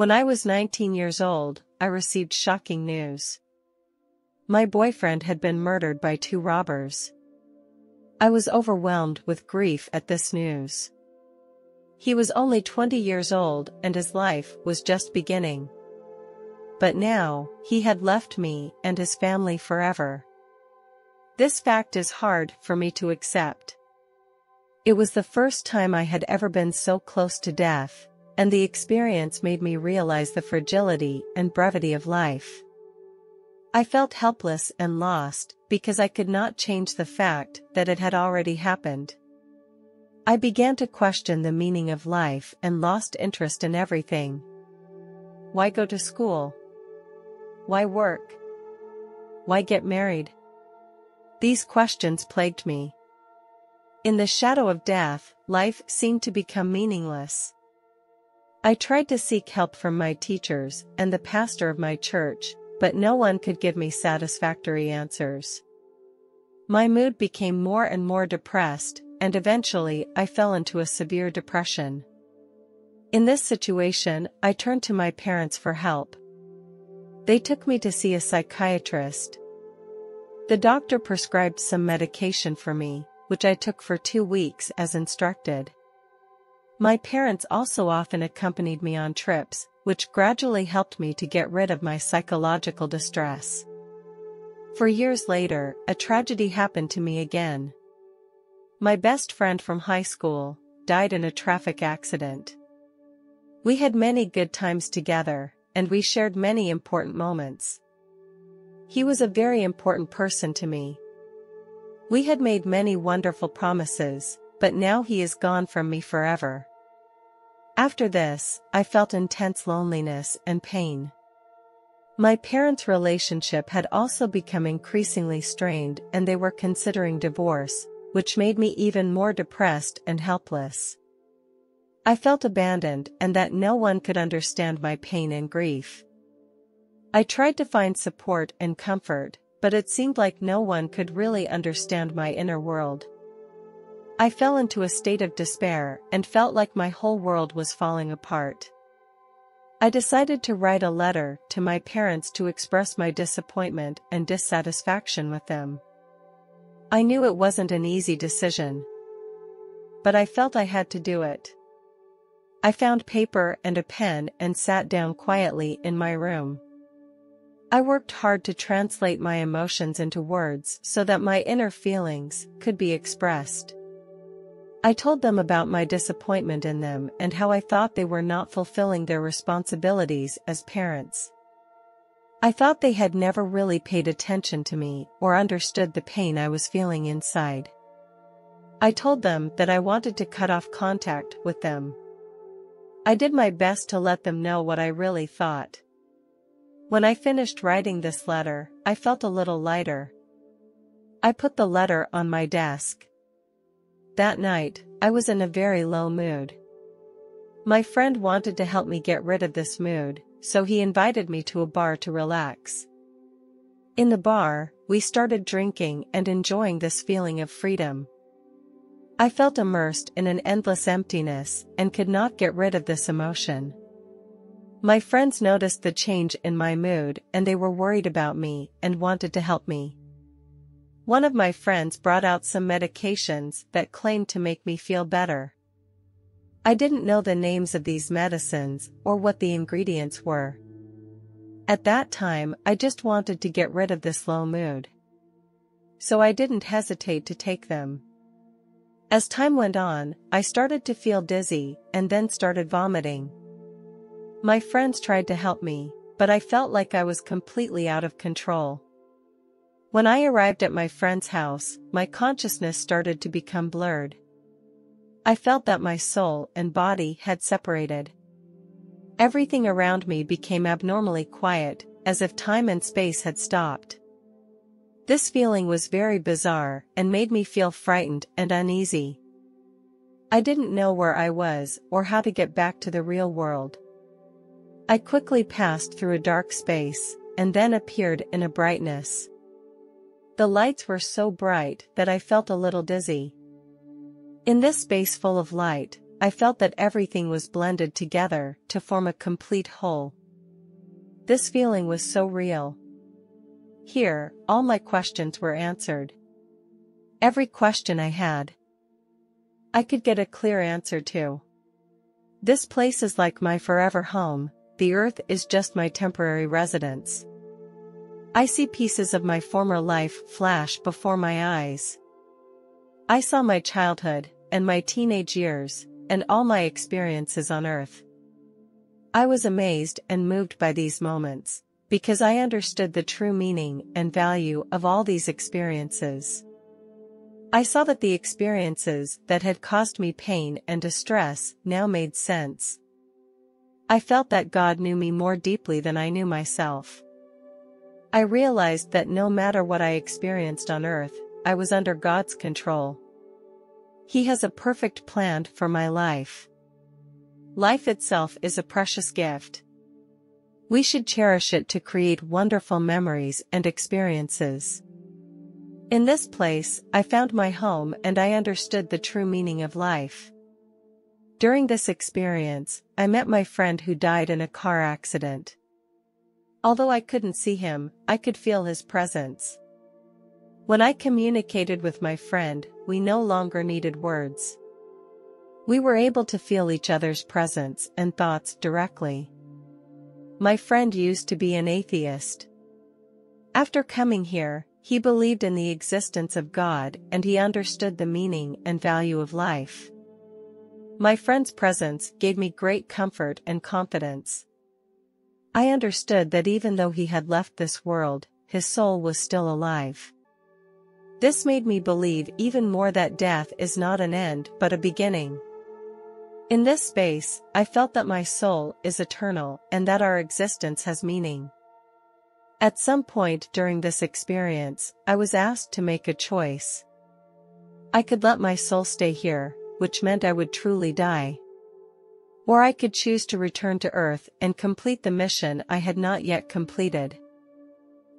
When I was 19 years old, I received shocking news. My boyfriend had been murdered by 2 robbers. I was overwhelmed with grief at this news. He was only 20 years old and his life was just beginning. But now, he had left me and his family forever. This fact is hard for me to accept. It was the first time I had ever been so close to death, and the experience made me realize the fragility and brevity of life. I felt helpless and lost because I could not change the fact that it had already happened. I began to question the meaning of life and lost interest in everything. Why go to school? Why work? Why get married? These questions plagued me. In the shadow of death, life seemed to become meaningless. I tried to seek help from my teachers and the pastor of my church, but no one could give me satisfactory answers. My mood became more and more depressed, and eventually I fell into a severe depression. In this situation, I turned to my parents for help. They took me to see a psychiatrist. The doctor prescribed some medication for me, which I took for 2 weeks as instructed. My parents also often accompanied me on trips, which gradually helped me to get rid of my psychological distress. For years later, a tragedy happened to me again. My best friend from high school died in a traffic accident. We had many good times together, and we shared many important moments. He was a very important person to me. We had made many wonderful promises, but now he is gone from me forever. After this, I felt intense loneliness and pain. My parents' relationship had also become increasingly strained and they were considering divorce, which made me even more depressed and helpless. I felt abandoned and that no one could understand my pain and grief. I tried to find support and comfort, but it seemed like no one could really understand my inner world. I fell into a state of despair and felt like my whole world was falling apart. I decided to write a letter to my parents to express my disappointment and dissatisfaction with them. I knew it wasn't an easy decision, but I felt I had to do it. I found paper and a pen and sat down quietly in my room. I worked hard to translate my emotions into words so that my inner feelings could be expressed. I told them about my disappointment in them and how I thought they were not fulfilling their responsibilities as parents. I thought they had never really paid attention to me or understood the pain I was feeling inside. I told them that I wanted to cut off contact with them. I did my best to let them know what I really thought. When I finished writing this letter, I felt a little lighter. I put the letter on my desk. That night, I was in a very low mood. My friend wanted to help me get rid of this mood, so he invited me to a bar to relax. In the bar, we started drinking and enjoying this feeling of freedom. I felt immersed in an endless emptiness and could not get rid of this emotion. My friends noticed the change in my mood and they were worried about me and wanted to help me. One of my friends brought out some medications that claimed to make me feel better. I didn't know the names of these medicines or what the ingredients were. At that time, I just wanted to get rid of this low mood. So I didn't hesitate to take them. As time went on, I started to feel dizzy and then started vomiting. My friends tried to help me, but I felt like I was completely out of control. When I arrived at my friend's house, my consciousness started to become blurred. I felt that my soul and body had separated. Everything around me became abnormally quiet, as if time and space had stopped. This feeling was very bizarre and made me feel frightened and uneasy. I didn't know where I was or how to get back to the real world. I quickly passed through a dark space, and then appeared in a brightness. The lights were so bright that I felt a little dizzy. In this space full of light, I felt that everything was blended together to form a complete whole. This feeling was so real. Here, all my questions were answered. Every question I had, I could get a clear answer to. This place is like my forever home, the earth is just my temporary residence. I see pieces of my former life flash before my eyes. I saw my childhood, and my teenage years, and all my experiences on earth. I was amazed and moved by these moments, because I understood the true meaning and value of all these experiences. I saw that the experiences that had caused me pain and distress now made sense. I felt that God knew me more deeply than I knew myself. I realized that no matter what I experienced on earth, I was under God's control. He has a perfect plan for my life. Life itself is a precious gift. We should cherish it to create wonderful memories and experiences. In this place, I found my home and I understood the true meaning of life. During this experience, I met my friend who died in a car accident. Although I couldn't see him, I could feel his presence. When I communicated with my friend, we no longer needed words. We were able to feel each other's presence and thoughts directly. My friend used to be an atheist. After coming here, he believed in the existence of God and he understood the meaning and value of life. My friend's presence gave me great comfort and confidence. I understood that even though he had left this world, his soul was still alive. This made me believe even more that death is not an end but a beginning. In this space, I felt that my soul is eternal and that our existence has meaning. At some point during this experience, I was asked to make a choice. I could let my soul stay here, which meant I would truly die. Or I could choose to return to Earth and complete the mission I had not yet completed.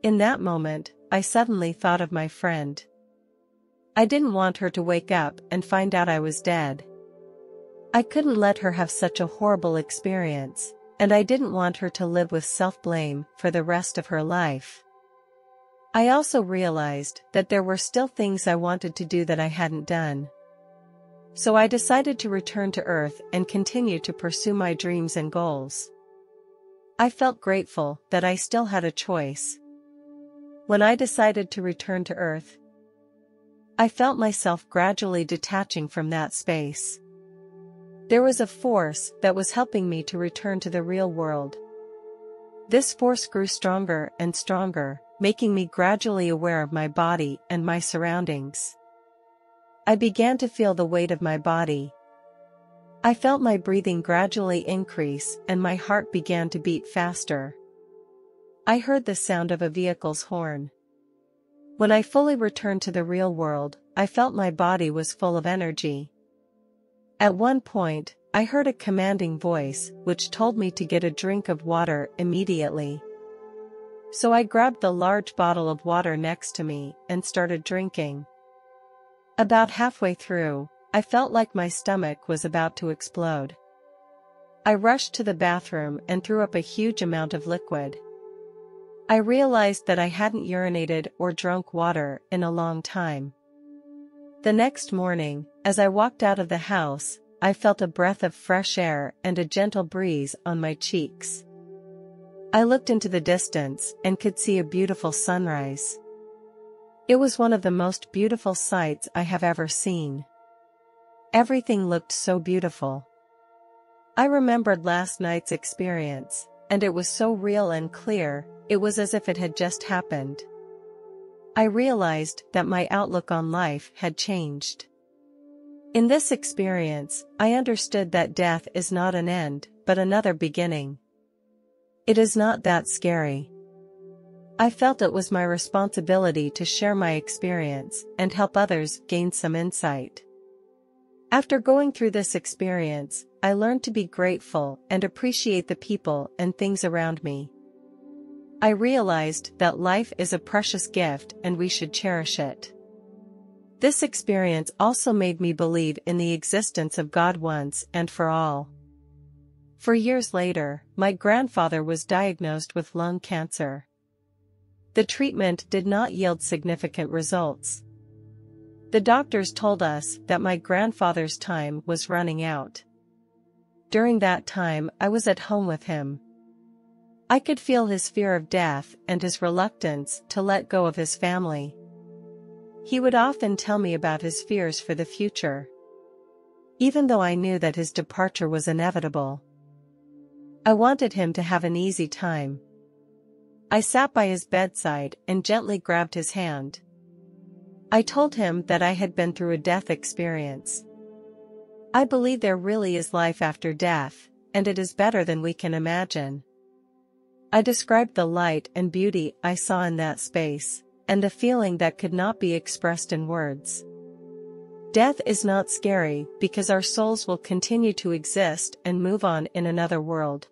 In that moment, I suddenly thought of my friend. I didn't want her to wake up and find out I was dead. I couldn't let her have such a horrible experience, and I didn't want her to live with self-blame for the rest of her life. I also realized that there were still things I wanted to do that I hadn't done. So I decided to return to Earth and continue to pursue my dreams and goals. I felt grateful that I still had a choice. When I decided to return to Earth, I felt myself gradually detaching from that space. There was a force that was helping me to return to the real world. This force grew stronger and stronger, making me gradually aware of my body and my surroundings. I began to feel the weight of my body. I felt my breathing gradually increase and my heart began to beat faster. I heard the sound of a vehicle's horn. When I fully returned to the real world, I felt my body was full of energy. At one point, I heard a commanding voice which told me to get a drink of water immediately. So I grabbed the large bottle of water next to me and started drinking. About halfway through, I felt like my stomach was about to explode. I rushed to the bathroom and threw up a huge amount of liquid. I realized that I hadn't urinated or drunk water in a long time. The next morning, as I walked out of the house, I felt a breath of fresh air and a gentle breeze on my cheeks. I looked into the distance and could see a beautiful sunrise. It was one of the most beautiful sights I have ever seen. Everything looked so beautiful. I remembered last night's experience, and it was so real and clear, it was as if it had just happened. I realized that my outlook on life had changed. In this experience, I understood that death is not an end, but another beginning. It is not that scary. I felt it was my responsibility to share my experience and help others gain some insight. After going through this experience, I learned to be grateful and appreciate the people and things around me. I realized that life is a precious gift and we should cherish it. This experience also made me believe in the existence of God once and for all. For years later, my grandfather was diagnosed with lung cancer. The treatment did not yield significant results. The doctors told us that my grandfather's time was running out. During that time, I was at home with him. I could feel his fear of death and his reluctance to let go of his family. He would often tell me about his fears for the future, even though I knew that his departure was inevitable. I wanted him to have an easy time. I sat by his bedside and gently grabbed his hand. I told him that I had been through a death experience. I believe there really is life after death, and it is better than we can imagine. I described the light and beauty I saw in that space, and the feeling that could not be expressed in words. Death is not scary because our souls will continue to exist and move on in another world.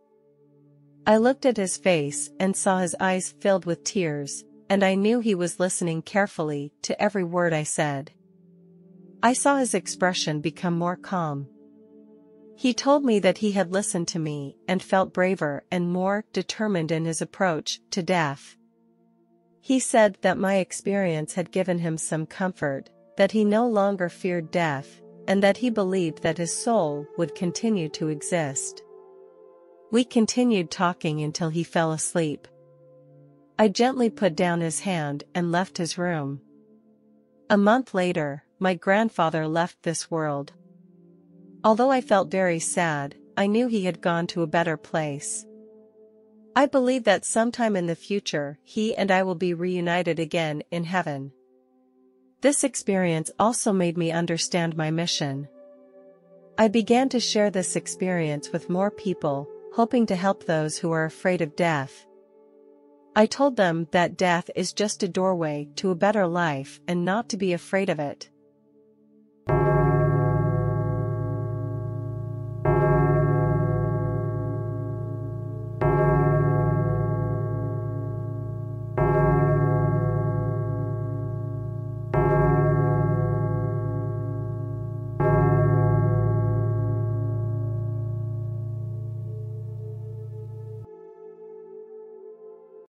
I looked at his face and saw his eyes filled with tears, and I knew he was listening carefully to every word I said. I saw his expression become more calm. He told me that he had listened to me and felt braver and more determined in his approach to death. He said that my experience had given him some comfort, that he no longer feared death, and that he believed that his soul would continue to exist. We continued talking until he fell asleep. I gently put down his hand and left his room. A month later, my grandfather left this world. Although I felt very sad, I knew he had gone to a better place. I believe that sometime in the future he and I will be reunited again in heaven. This experience also made me understand my mission. I began to share this experience with more people, hoping to help those who are afraid of death. I told them that death is just a doorway to a better life and not to be afraid of it.